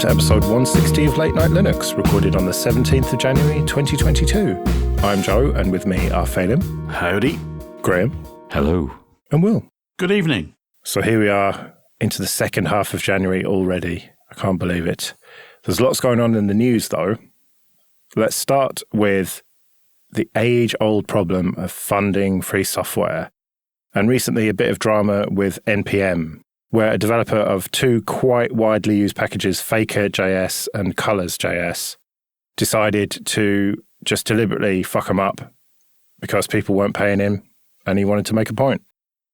to episode 160 of Late Night Linux, recorded on the 17th of January 2022. I'm Joe, and with me are Phelim. Howdy. Graham. Hello. And Will. Good evening. So here we are into the second half of January already. I can't believe it. There's lots going on in the news, though. Let's start with the age-old problem of funding free software. And recently a bit of drama with NPM, where a developer of two quite widely used packages, Faker.js and Colors.js, decided to just deliberately fuck them up because people weren't paying him and he wanted to make a point.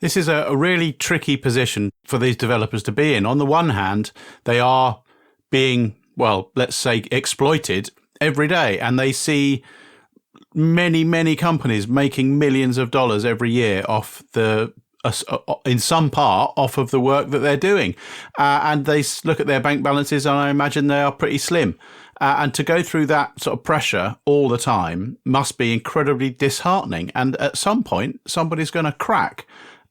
This is a really tricky position for these developers to be in. On the one hand, they are being, well, let's say exploited every day, and they see many companies making millions of dollars every year off in some part off of the work that they're doing. And they look at their bank balances and I imagine they are pretty slim. And to go through that sort of pressure all the time must be incredibly disheartening. And at some point, somebody's going to crack.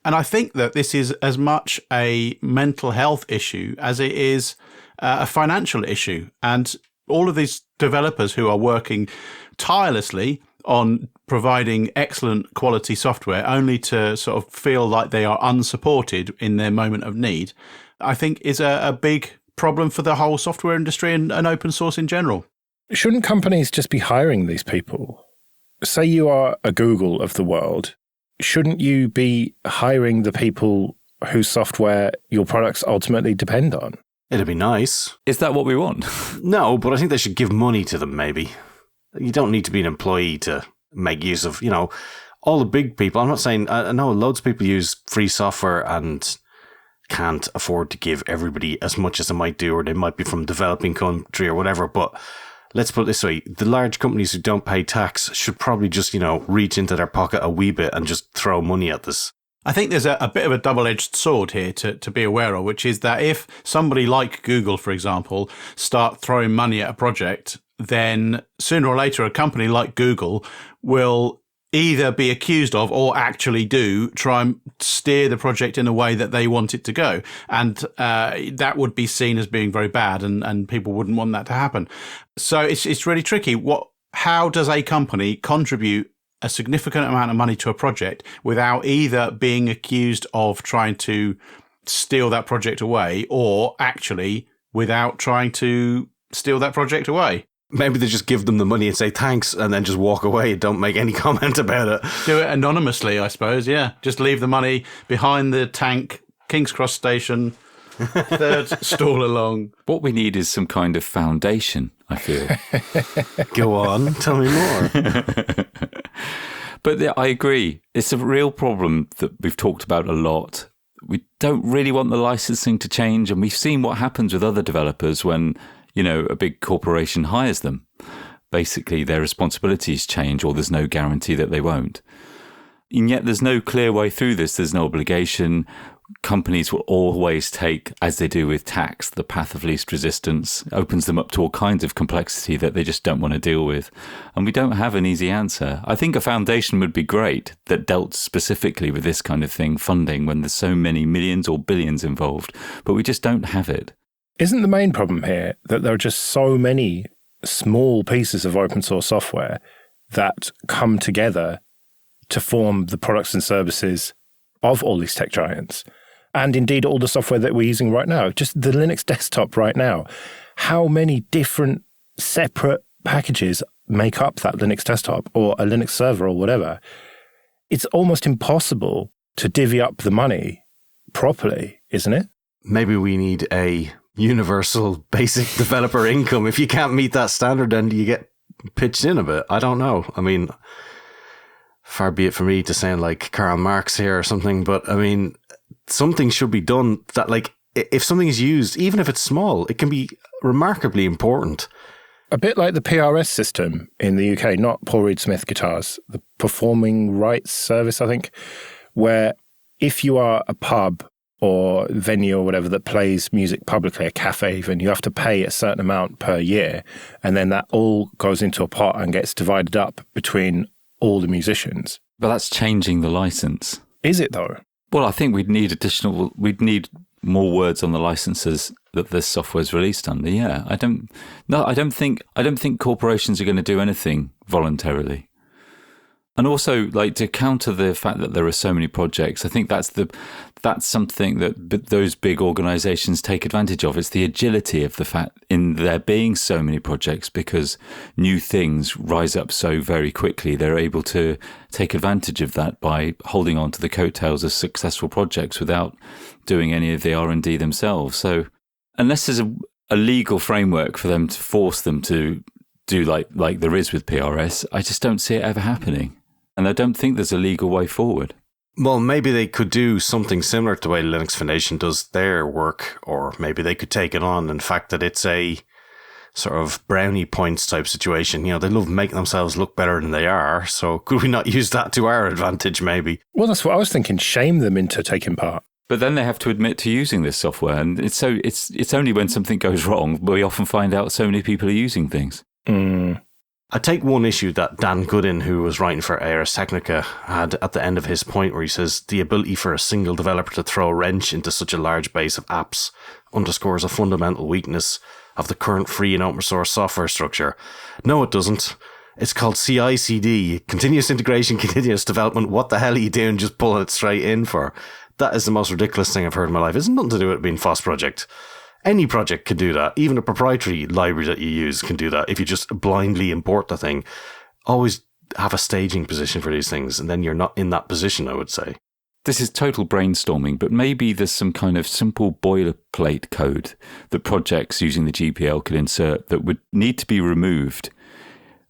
And I think that this is as much a mental health issue as it is a financial issue. And all of these developers who are working tirelessly on providing excellent quality software only to sort of feel like they are unsupported in their moment of need, I think is a big problem for the whole software industry and open source in general. Shouldn't companies just be hiring these people? Say you are a Google of the world. Shouldn't you be hiring the people whose software your products ultimately depend on? It'd be nice. Is that what we want? No, but I think they should give money to them, maybe. You don't need to be an employee to make use of, all the big people. I'm not saying, I know loads of people use free software and can't afford to give everybody as much as they might do, or they might be from a developing country or whatever. But let's put it this way. The large companies who don't pay tax should probably just, reach into their pocket a wee bit and just throw money at this. I think there's a bit of a double-edged sword here to be aware of, which is that if somebody like Google, for example, start throwing money at a project, then sooner or later a company like Google will either be accused of or actually do try and steer the project in a way that they want it to go. And that would be seen as being very bad, and people wouldn't want that to happen. So it's really tricky. How does a company contribute a significant amount of money to a project without either being accused of trying to steal that project away or actually without trying to steal that project away? Maybe they just give them the money and say thanks and then just walk away and don't make any comment about it. Do it anonymously, I suppose, yeah. Just leave the money behind the tank, King's Cross Station, third stall along. What we need is some kind of foundation, I feel. Go on, tell me more. But I agree. It's a real problem that we've talked about a lot. We don't really want the licensing to change, and we've seen what happens with other developers when, a big corporation hires them. Basically, their responsibilities change, or there's no guarantee that they won't. And yet there's no clear way through this. There's no obligation. Companies will always take, as they do with tax, the path of least resistance. It opens them up to all kinds of complexity that they just don't want to deal with. And we don't have an easy answer. I think a foundation would be great that dealt specifically with this kind of thing, funding, when there's so many millions or billions involved. But we just don't have it. Isn't the main problem here that there are just so many small pieces of open source software that come together to form the products and services of all these tech giants? And indeed, all the software that we're using right now, just the Linux desktop right now. How many different separate packages make up that Linux desktop or a Linux server or whatever? It's almost impossible to divvy up the money properly, isn't it? Maybe we need a universal basic developer income. If you can't meet that standard, then you get pitched in a bit. I don't know. I mean, far be it for me to sound like Karl Marx here or something, but I mean, something should be done that, like, if something is used, even if it's small, it can be remarkably important. A bit like the PRS system in the UK, not Paul Reed Smith guitars, the Performing Rights Service, I think, where if you are a pub or venue or whatever that plays music publicly, a cafe even, you have to pay a certain amount per year, and then that all goes into a pot and gets divided up between all the musicians. But that's changing the license. Is it though? Well, I think we'd need more words on the licenses that this software is released under. Yeah, I don't think corporations are going to do anything voluntarily. And also, like, to counter the fact that there are so many projects, I think that's something that those big organizations take advantage of. It's the agility of the fact in there being so many projects, because new things rise up so very quickly. They're able to take advantage of that by holding on to the coattails of successful projects without doing any of the R&D themselves. So unless there's a legal framework for them to force them to do like there is with PRS, I just don't see it ever happening. And I don't think there's a legal way forward. Well, maybe they could do something similar to the way Linux Foundation does their work, or maybe they could take it on. In fact, that it's a sort of brownie points type situation. You know, they love making themselves look better than they are. So could we not use that to our advantage, maybe? Well, that's what I was thinking. Shame them into taking part. But then they have to admit to using this software. And it's only when something goes wrong we often find out so many people are using things. I take one issue that Dan Goodin, who was writing for Ars Technica, had at the end of his point, where he says the ability for a single developer to throw a wrench into such a large base of apps underscores a fundamental weakness of the current free and open source software structure. No, it doesn't. It's called CI/CD, continuous integration, continuous development. What the hell are you doing just pulling it straight in for? That is the most ridiculous thing I've heard in my life. It's nothing to do with it being FOSS project. Any project can do that. Even a proprietary library that you use can do that. If you just blindly import the thing, always have a staging position for these things, and then you're not in that position, I would say. This is total brainstorming, but maybe there's some kind of simple boilerplate code that projects using the GPL could insert that would need to be removed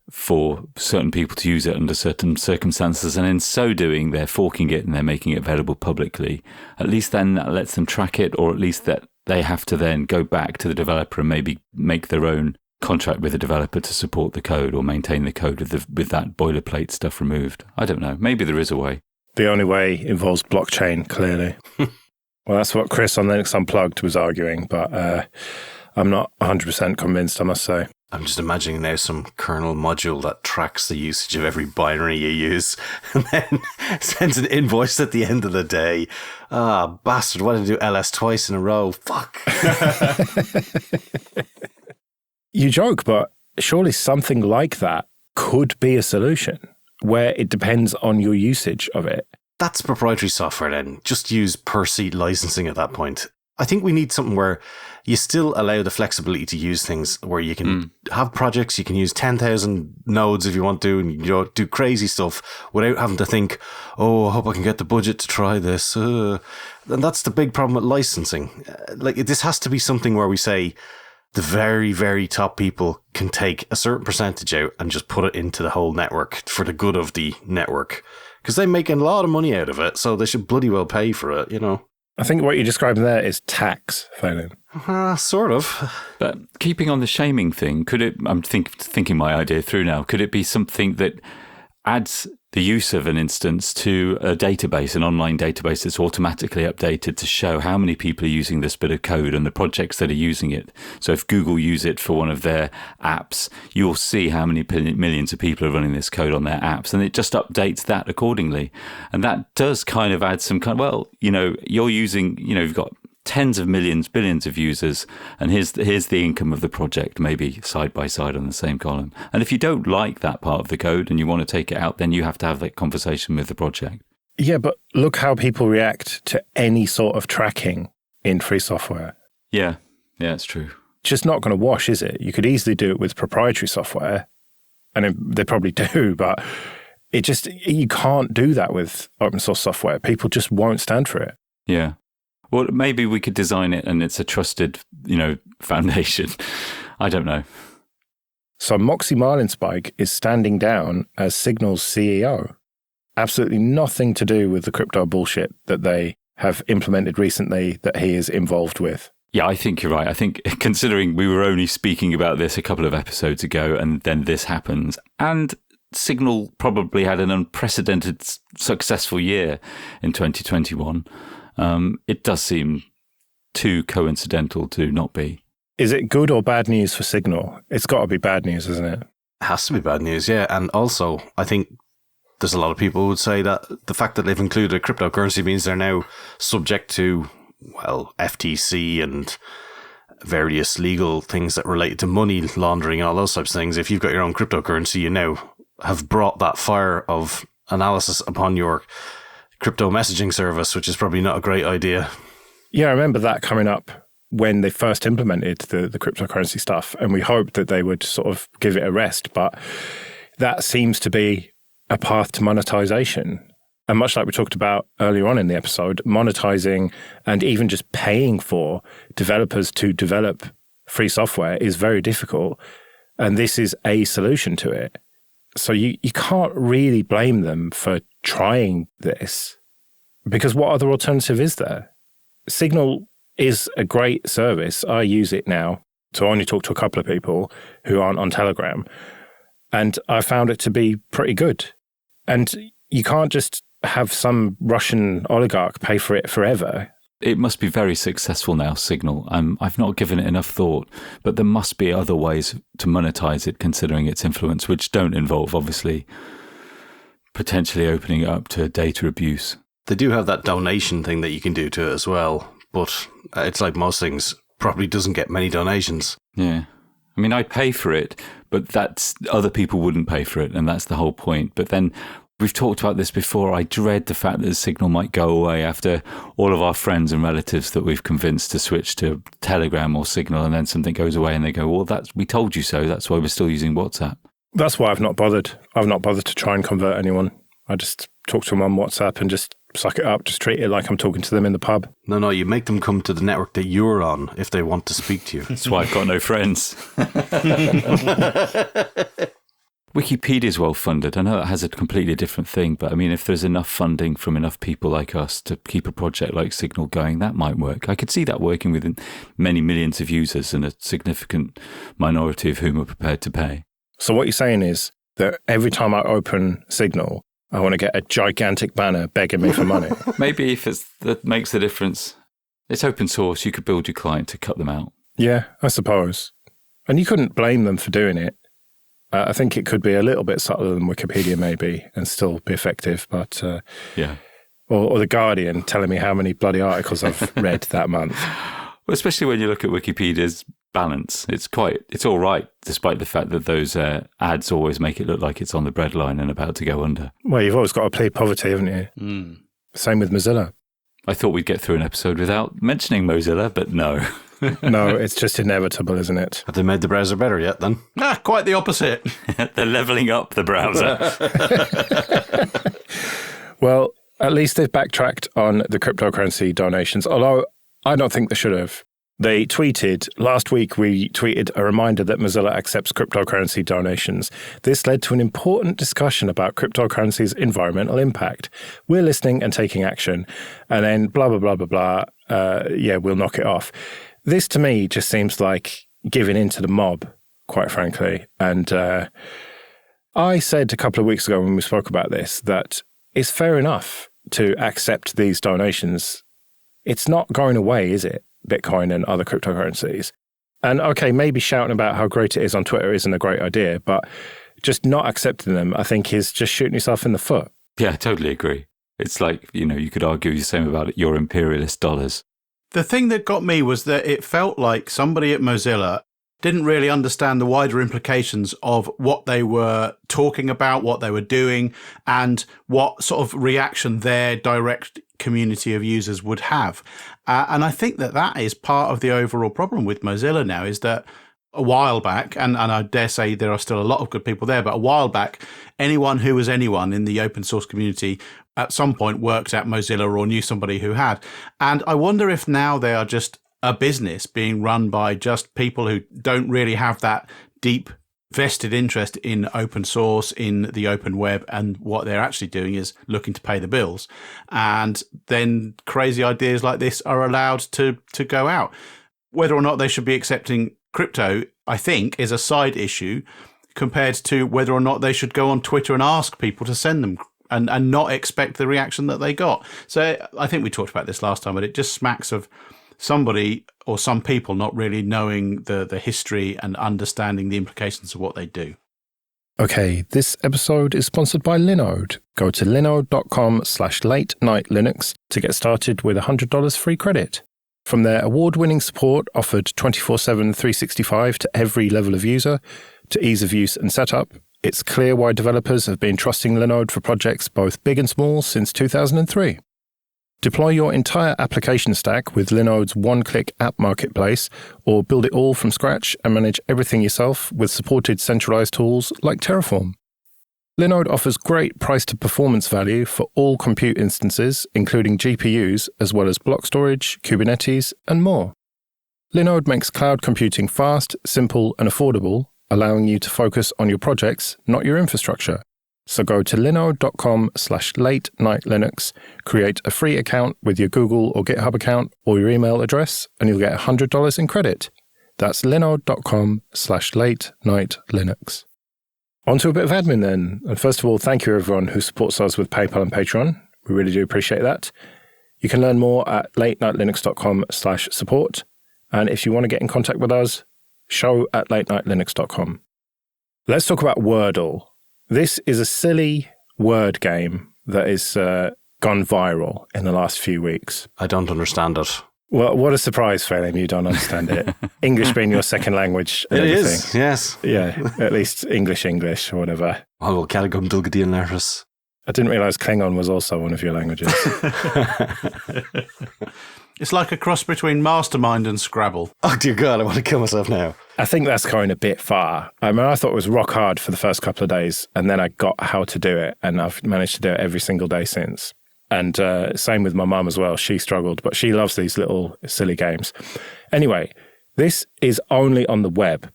for certain people to use it under certain circumstances, and in so doing, they're forking it and they're making it available publicly. At least then that lets them track it, or at least that they have to then go back to the developer and maybe make their own contract with the developer to support the code or maintain the code with that boilerplate stuff removed. I don't know. Maybe there is a way. The only way involves blockchain, clearly. Well, that's what Chris on Linux Unplugged was arguing, but I'm not 100% convinced, I must say. I'm just imagining now some kernel module that tracks the usage of every binary you use and then sends an invoice at the end of the day. Ah, bastard, why did I do ls twice in a row? Fuck. You joke, but surely something like that could be a solution where it depends on your usage of it. That's proprietary software then. Just use per seat licensing at that point. I think we need something where you still allow the flexibility to use things, where you can have projects, you can use 10,000 nodes if you want to, and do crazy stuff without having to think, oh, I hope I can get the budget to try this. And that's the big problem with licensing. This has to be something where we say the very, very top people can take a certain percentage out and just put it into the whole network for the good of the network. Because they're making a lot of money out of it, so they should bloody well pay for it, you know. I think what you're describing there is tax, Phelan. Sort of. But keeping on the shaming thing, could it, I'm thinking my idea through now, could it be something that adds the use of an instance to a database, an online database that's automatically updated to show how many people are using this bit of code and the projects that are using it? So if Google use it for one of their apps, you'll see how many millions of people are running this code on their apps, and it just updates that accordingly. And that does kind of add some kind of, well, you're using, you've got tens of millions, billions of users, and here's the income of the project, maybe side by side on the same column. And if you don't like that part of the code and you want to take it out, then you have to have that conversation with the project. Yeah, but look how people react to any sort of tracking in free software. Yeah, it's true. Just not going to wash, is it? You could easily do it with proprietary software, and they probably do, but you can't do that with open source software. People just won't stand for it. Yeah. Well, maybe we could design it and it's a trusted, foundation. I don't know. So Moxie Marlinspike is standing down as Signal's CEO. Absolutely nothing to do with the crypto bullshit that they have implemented recently that he is involved with. Yeah, I think you're right. I think considering we were only speaking about this a couple of episodes ago and then this happens, and Signal probably had an unprecedented successful year in 2021, it does seem too coincidental to not be. Is it good or bad news for Signal? It's got to be bad news, isn't it? It has to be bad news, yeah. And also, I think there's a lot of people who would say that the fact that they've included a cryptocurrency means they're now subject to, well, FTC and various legal things that relate to money laundering and all those types of things. If you've got your own cryptocurrency, you now have brought that fire of analysis upon your crypto messaging service, which is probably not a great idea. Yeah, I remember that coming up when they first implemented the cryptocurrency stuff, and we hoped that they would sort of give it a rest, but that seems to be a path to monetization. And much like we talked about earlier on in the episode, monetizing and even just paying for developers to develop free software is very difficult, and this is a solution to it. So you can't really blame them for trying this, because what other alternative is there? Signal is a great service. I use it now to only talk to a couple of people who aren't on Telegram, and I found it to be pretty good. And you can't just have some Russian oligarch pay for it forever. It must be very successful now, Signal. I've not given it enough thought, but there must be other ways to monetize it considering its influence, which don't involve, obviously, potentially opening it up to data abuse. They do have that donation thing that you can do to it as well, but it's like most things, probably doesn't get many donations. Yeah. I mean, I pay for it, but that's other people wouldn't pay for it, and that's the whole point. But then we've talked about this before. I dread the fact that Signal might go away after all of our friends and relatives that we've convinced to switch to Telegram or Signal, and then something goes away and they go, well, we told you so. That's why we're still using WhatsApp. That's why I've not bothered. I've not bothered to try and convert anyone. I just talk to them on WhatsApp and just suck it up, just treat it like I'm talking to them in the pub. No, you make them come to the network that you're on if they want to speak to you. That's why I've got no friends. Wikipedia is well funded. I know that has a completely different thing, but I mean, if there's enough funding from enough people like us to keep a project like Signal going, that might work. I could see that working with many millions of users and a significant minority of whom are prepared to pay. So what you're saying is that every time I open Signal, I want to get a gigantic banner begging me for money. Maybe if that makes the difference. It's open source. You could build your client to cut them out. Yeah, I suppose. And you couldn't blame them for doing it. I think it could be a little bit subtler than Wikipedia maybe and still be effective. But yeah, or The Guardian telling me how many bloody articles I've read that month. Well, especially when you look at Wikipedia's balance, it's all right, despite the fact that those ads always make it look like it's on the breadline and about to go under. Well, you've always got to plead poverty, haven't you? Mm. Same with Mozilla. I thought we'd get through an episode without mentioning Mozilla, but no. No, it's just inevitable, isn't it? Have they made the browser better yet, then? Quite the opposite. They're levelling up the browser. Well, at least they've backtracked on the cryptocurrency donations, although I don't think they should have. They tweeted, last week we tweeted a reminder that Mozilla accepts cryptocurrency donations. This led to an important discussion about cryptocurrency's environmental impact. We're listening and taking action. And then blah, blah, blah, blah, blah. We'll knock it off. This to me just seems like giving in to the mob, quite frankly. And I said a couple of weeks ago when we spoke about this that it's fair enough to accept these donations. It's not going away, is it? Bitcoin and other cryptocurrencies. And okay, maybe shouting about how great it is on Twitter isn't a great idea, but just not accepting them, I think, is just shooting yourself in the foot. Yeah, I totally agree. It's like, you could argue the same about your imperialist dollars. The thing that got me was that it felt like somebody at Mozilla didn't really understand the wider implications of what they were talking about, what they were doing, and what sort of reaction their direct community of users would have. And I think that is part of the overall problem with Mozilla now, is that a while back, and I dare say there are still a lot of good people there, but a while back, anyone who was anyone in the open source community at some point worked at Mozilla or knew somebody who had. And I wonder if now they are just a business being run by just people who don't really have that deep vested interest in open source, in the open web, and what they're actually doing is looking to pay the bills. And then crazy ideas like this are allowed to go out. Whether or not they should be accepting crypto, I think, is a side issue compared to whether or not they should go on Twitter and ask people to send them and not expect the reaction that they got. So I think we talked about this last time, but it just smacks of somebody or some people not really knowing the history and understanding the implications of what they do. Okay, this episode is sponsored by Linode. Go to linode.com/late-night-linux to get started with $100 free credit. From their award-winning support offered 24/7 365 to every level of user, to ease of use and setup, it's clear why developers have been trusting Linode for projects both big and small since 2003. Deploy your entire application stack with Linode's one-click app marketplace, or build it all from scratch and manage everything yourself with supported centralized tools like Terraform. Linode offers great price-to-performance value for all compute instances, including GPUs, as well as block storage, Kubernetes, and more. Linode makes cloud computing fast, simple, and affordable, allowing you to focus on your projects, not your infrastructure. So go to linode.com/late-night-linux, create a free account with your Google or GitHub account or your email address, and you'll get $100 in credit. That's linode.com/late-night-linux. On to a bit of admin then. And first of all, thank you everyone who supports us with PayPal and Patreon. We really do appreciate that. You can learn more at latenightlinux.com/support. And if you want to get in contact with us, show@latenightlinux.com. Let's talk about Wordle. This is a silly word game that is gone viral in the last few weeks. I don't understand it. Well, what a surprise, Phelim, you don't understand it. English being your second language. It is, yes. Yeah, at least English or whatever. Oh, Caligum Dulgadian Letters. I didn't realise Klingon was also one of your languages. It's like a cross between Mastermind and Scrabble. Oh, dear God, I want to kill myself now. I think that's going a bit far. I mean, I thought it was rock hard for the first couple of days, and then I got how to do it, and I've managed to do it every single day since. And same with my mum as well. She struggled, but she loves these little silly games. Anyway, this is only on the web.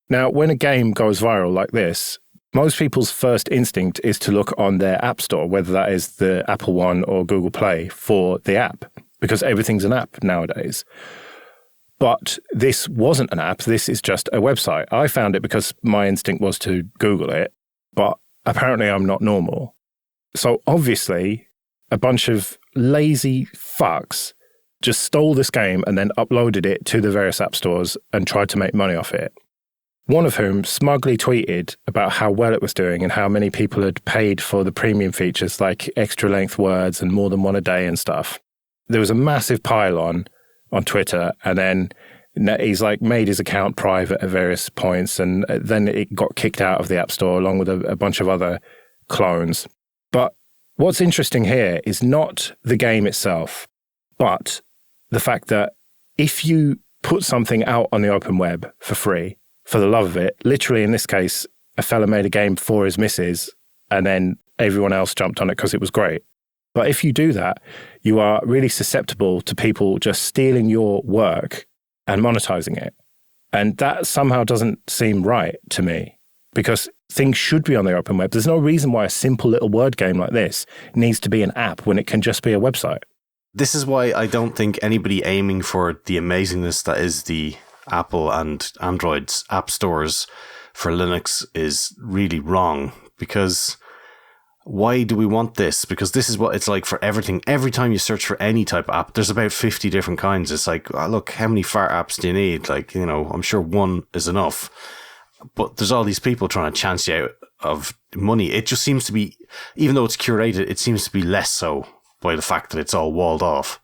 Now, when a game goes viral like this, most people's first instinct is to look on their app store, whether that is the Apple One or Google Play, for the app, because everything's an app nowadays. But this wasn't an app. This is just a website. I found it because my instinct was to Google it, but apparently I'm not normal. So obviously, a bunch of lazy fucks just stole this game and then uploaded it to the various app stores and tried to make money off it. One of whom smugly tweeted about how well it was doing and how many people had paid for the premium features like extra length words and more than one a day and stuff. There was a massive pile on Twitter, and then he's like made his account private at various points, and then it got kicked out of the App Store along with a bunch of other clones. But what's interesting here is not the game itself, but the fact that if you put something out on the open web for free, for the love of it, literally in this case, a fella made a game for his missus and then everyone else jumped on it because it was great. But if you do that, you are really susceptible to people just stealing your work and monetizing it. And that somehow doesn't seem right to me, because things should be on the open web. There's no reason why a simple little word game like this needs to be an app when it can just be a website. This is why I don't think anybody aiming for the amazingness that is the Apple and Android's app stores for Linux is really wrong, because why do we want this? Because this is what it's like for everything. Every time you search for any type of app, there's about 50 different kinds. It's like, oh, look, how many fart apps do you need? Like, you know, I'm sure one is enough. But there's all these people trying to chance you out of money. It just seems to be, even though it's curated, it seems to be less so by the fact that it's all walled off.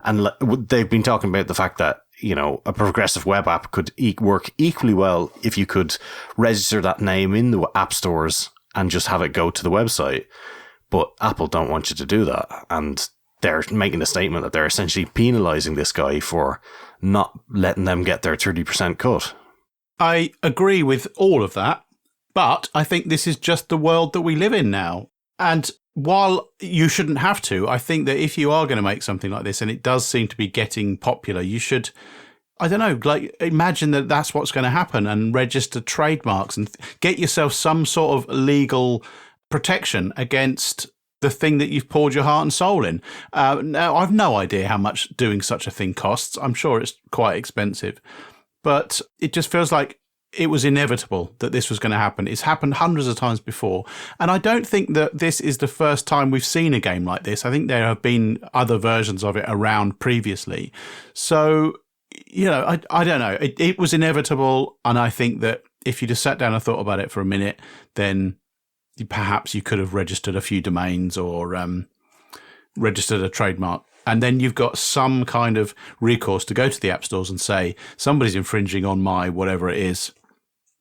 And they've been talking about the fact that, you know, a progressive web app could work equally well if you could register that name in the app stores and just have it go to the website. But Apple don't want you to do that. And they're making a statement that they're essentially penalizing this guy for not letting them get their 30% cut. I agree with all of that, but I think this is just the world that we live in now. And while you shouldn't have to, I think that if you are going to make something like this, and it does seem to be getting popular, you should, I don't know, like imagine that that's what's going to happen and register trademarks and get yourself some sort of legal protection against the thing that you've poured your heart and soul in. Now, I've no idea how much doing such a thing costs. I'm sure it's quite expensive, but it just feels like it was inevitable that this was going to happen. It's happened hundreds of times before. And I don't think that this is the first time we've seen a game like this. I think there have been other versions of it around previously. So, you know, I don't know. It was inevitable. And I think that if you just sat down and thought about it for a minute, then perhaps you could have registered a few domains or registered a trademark And then you've got some kind of recourse to go to the app stores and say, somebody's infringing on my whatever it is,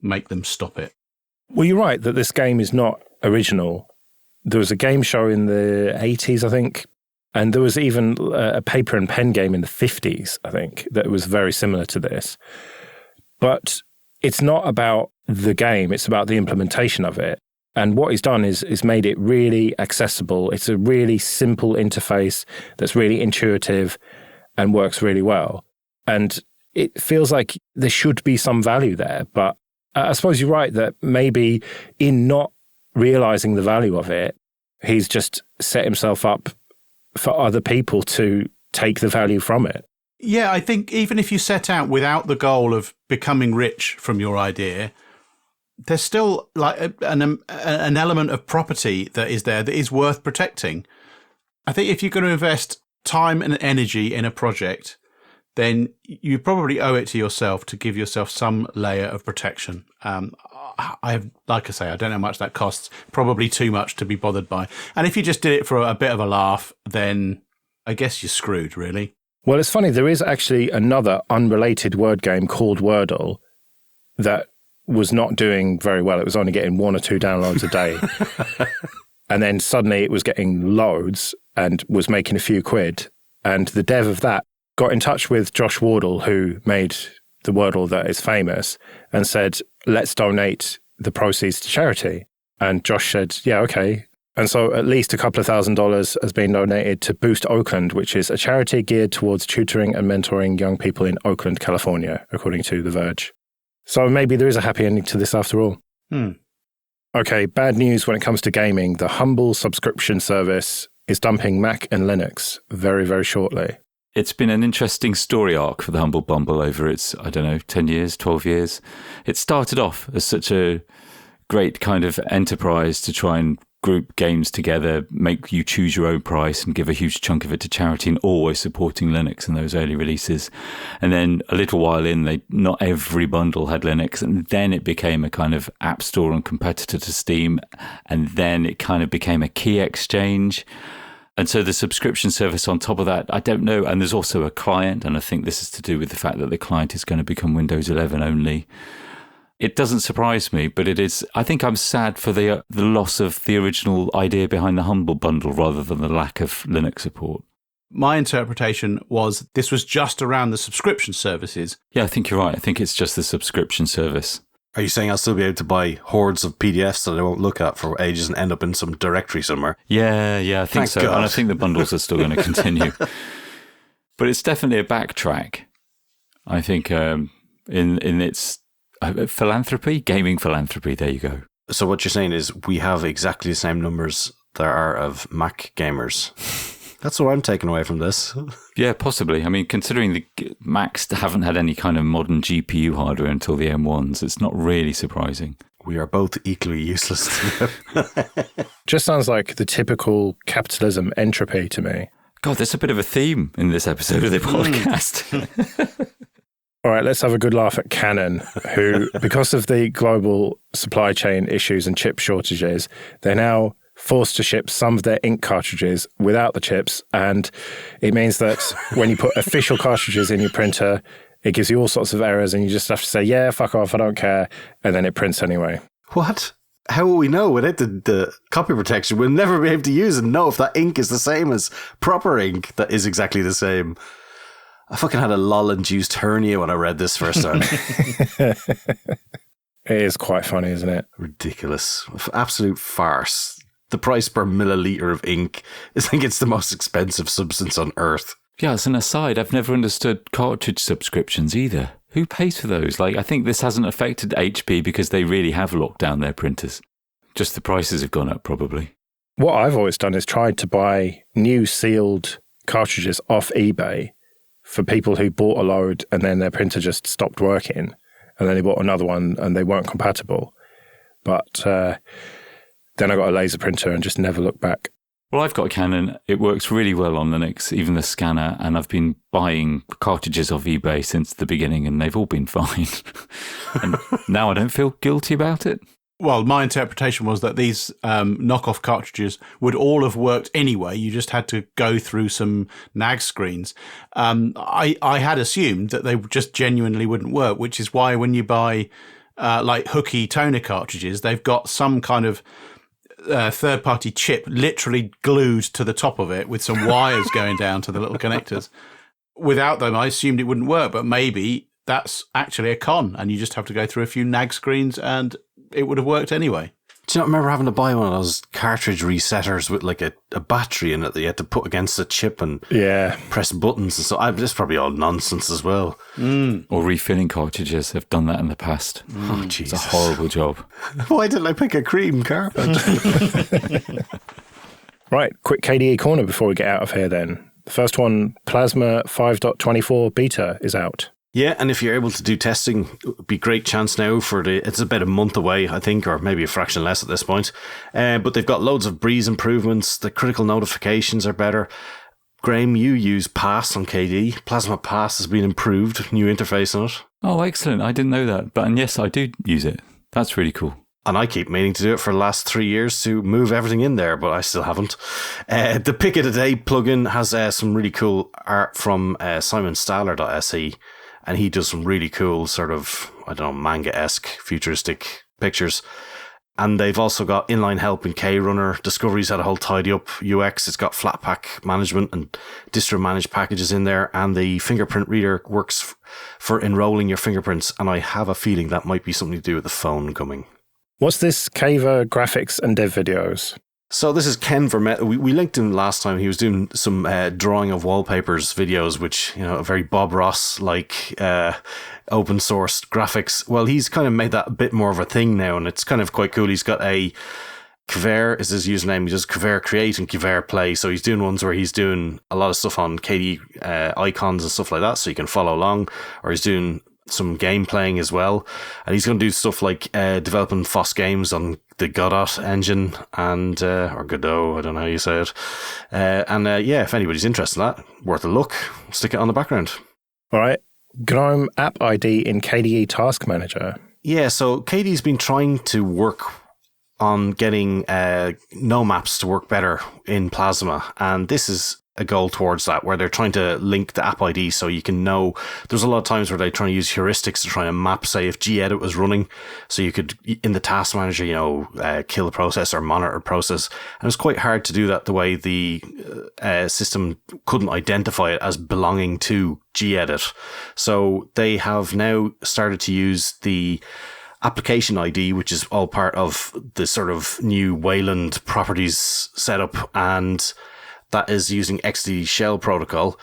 make them stop it. Well, you're right that this game is not original. There was a game show in the 80s, I think, and there was even a paper and pen game in the 50s, I think, that was very similar to this. But it's not about the game, it's about the implementation of it. And what he's done is made it really accessible. It's a really simple interface that's really intuitive and works really well. And it feels like there should be some value there. But I suppose you're right that maybe in not realizing the value of it, he's just set himself up for other people to take the value from it. Yeah, I think even if you set out without the goal of becoming rich from your idea, there's still like an element of property that is there that is worth protecting. I think if you're going to invest time and energy in a project, then you probably owe it to yourself to give yourself some layer of protection. Like I say, I don't know how much that costs. Probably too much to be bothered by. And if you just did it for a bit of a laugh, then I guess you're screwed, really. Well, it's funny. There is actually another unrelated word game called Wordle that was not doing very well. It was only getting 1 or 2 downloads a day. And then suddenly it was getting loads and was making a few quid. And the dev of that got in touch with Josh Wardle, who made the Wordle that is famous, and said, let's donate the proceeds to charity. And Josh said, yeah, okay. And so at least a couple of $1,000s has been donated to Boost Oakland, which is a charity geared towards tutoring and mentoring young people in Oakland, California, according to The Verge. So maybe there is a happy ending to this after all. Okay, bad news when it comes to gaming. The Humble subscription service is dumping Mac and Linux very, very shortly. It's been an interesting story arc for the Humble Bundle over its, 10 years, 12 years. It started off as such a great kind of enterprise to try and group games together, make you choose your own price and give a huge chunk of it to charity, and always supporting Linux in those early releases. And then a little while in, not every bundle had Linux, and then it became a kind of app store and competitor to Steam, and then it kind of became a key exchange. And so the subscription service on top of that, I don't know. And there's also a client, and I think this is to do with the fact that the client is going to become Windows 11 only. It doesn't surprise me, but it is. I think I'm sad for the loss of the original idea behind the Humble Bundle rather than the lack of Linux support. My interpretation was this was just around the subscription services. Yeah, I think you're right. I think it's just the subscription service. Are you saying I'll still be able to buy hordes of PDFs that I won't look at for ages and end up in some directory somewhere? Yeah, I think Thank so. God. And I think the bundles are still going to continue. But it's definitely a backtrack. I think in its philanthropy, gaming philanthropy, there you go. So what you're saying is we have exactly the same numbers there are of Mac gamers. That's what I'm taking away from this. Yeah, possibly. I mean, considering the Macs haven't had any kind of modern GPU hardware until the M1s, it's not really surprising. We are both equally useless. Just sounds like the typical capitalism entropy to me. God, there's a bit of a theme in this episode of the podcast. All right, let's have a good laugh at Canon, who, because of the global supply chain issues and chip shortages, they're now forced to ship some of their ink cartridges without the chips. And it means that when you put official cartridges in your printer, it gives you all sorts of errors and you just have to say, yeah, fuck off, I don't care. And then it prints anyway. What? How will we know? Without the copy protection, we'll never be able to use and know if that ink is the same as proper ink that is exactly the same. I fucking had a lol-induced hernia when I read this first time. It is quite funny, isn't it? Ridiculous. Absolute farce. The price per milliliter of ink is, I think, it's the most expensive substance on earth. Yeah, as an aside, I've never understood cartridge subscriptions either. Who pays for those? I think this hasn't affected HP because they really have locked down their printers. Just the prices have gone up, probably. What I've always done is tried to buy new sealed cartridges off eBay for people who bought a load and then their printer just stopped working. And then they bought another one and they weren't compatible. But then I got a laser printer and just never looked back. Well, I've got a Canon. It works really well on Linux, even the scanner, and I've been buying cartridges off eBay since the beginning, and they've all been fine. And now I don't feel guilty about it. Well, my interpretation was that these knockoff cartridges would all have worked anyway. You just had to go through some nag screens. I had assumed that they just genuinely wouldn't work, which is why when you buy like hooky toner cartridges, they've got some kind of third-party chip literally glued to the top of it with some wires going down to the little connectors. Without them, I assumed it wouldn't work, but maybe that's actually a con, and you just have to go through a few nag screens and it would have worked anyway. Do you not remember having to buy one of those cartridge resetters with like a battery in it that you had to put against the chip and press buttons and so? This is probably all nonsense as well. Or refilling cartridges. I've done that in the past. Oh, Jesus. It's a horrible job. Why didn't I pick a cream carpet? Right, quick KDE corner before we get out of here then. The first one, Plasma 5.24 beta is out. Yeah, and if you're able to do testing, it would be a great chance now it's about a month away, I think, or maybe a fraction less at this point. But they've got loads of breeze improvements. The critical notifications are better. Graham, you use Pass on KDE. Plasma Pass has been improved, new interface on it. Oh, excellent. I didn't know that. And yes, I do use it. That's really cool. And I keep meaning to do it for the last 3 years to move everything in there, but I still haven't. The Pick of the Day plugin has some really cool art from simonstaller.se. And he does some really cool sort of, I don't know, manga-esque futuristic pictures. And they've also got inline help in KRunner. Discovery's had a whole tidy up UX. It's got Flatpak management and distro managed packages in there. And the fingerprint reader works for enrolling your fingerprints. And I have a feeling that might be something to do with the phone coming. What's this Caver graphics and dev videos? So this is Ken Vermette. We linked him last time. He was doing some drawing of wallpapers videos, which, you know, a very Bob Ross-like open source graphics. Well, he's kind of made that a bit more of a thing now, and it's kind of quite cool. He's got a Kver is his username. He does Kver Create and Kver Play. So he's doing ones where he's doing a lot of stuff on KDE icons and stuff like that, so you can follow along. Or he's doing some game playing as well, and he's going to do stuff like developing FOSS games on the Godot engine and or Godot, I don't know how you say it, yeah, if anybody's interested in that, worth a look. Stick it on the background. All right, GNOME App ID in KDE Task Manager. Yeah, so KDE's been trying to work on getting GNOME apps to work better in Plasma, and this is a goal towards that, where they're trying to link the app ID so you can know. There's a lot of times where they're trying to use heuristics to try and map, say, if gedit was running, so you could, in the task manager, kill a process or monitor a process. And it's quite hard to do that the way the system couldn't identify it as belonging to gedit. So they have now started to use the application ID, which is all part of the sort of new Wayland properties setup, and that is using XD shell protocol,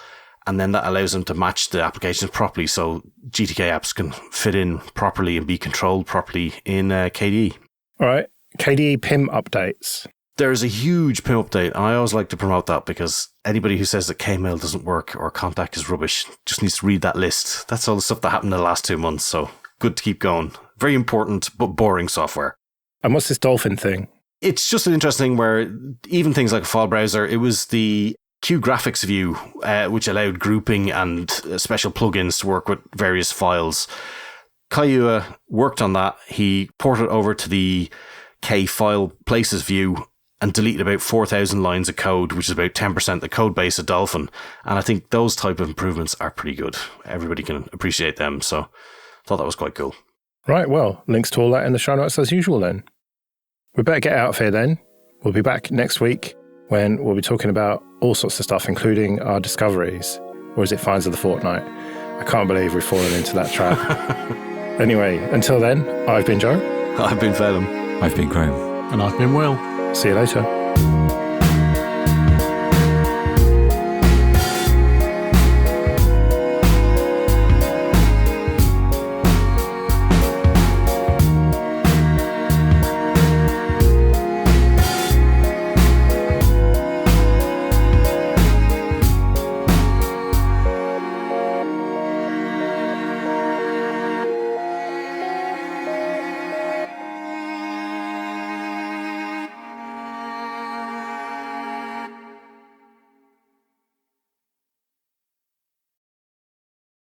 and then that allows them to match the applications properly, so GTK apps can fit in properly and be controlled properly in KDE. All right, KDE PIM updates. There's a huge PIM update, and I always like to promote that, because anybody who says that Kmail doesn't work or Contact is rubbish just needs to read that list. That's all the stuff that happened in the last 2 months, so good to keep going. Very important, but boring software. And what's this Dolphin thing? It's just an interesting where even things like a file browser, it was the QGraphics view, which allowed grouping and special plugins to work with various files. Kayua worked on that. He ported over to the K-file places view and deleted about 4,000 lines of code, which is about 10% the code base of Dolphin. And I think those type of improvements are pretty good. Everybody can appreciate them. So I thought that was quite cool. Right, well, links to all that in the show notes as usual then. We better get out of here then. We'll be back next week when we'll be talking about all sorts of stuff, including our discoveries. Or is it finds of the fortnight? I can't believe we've fallen into that trap. Anyway, until then, I've been Joe. I've been Phelan. I've been Graham. And I've been Will. See you later.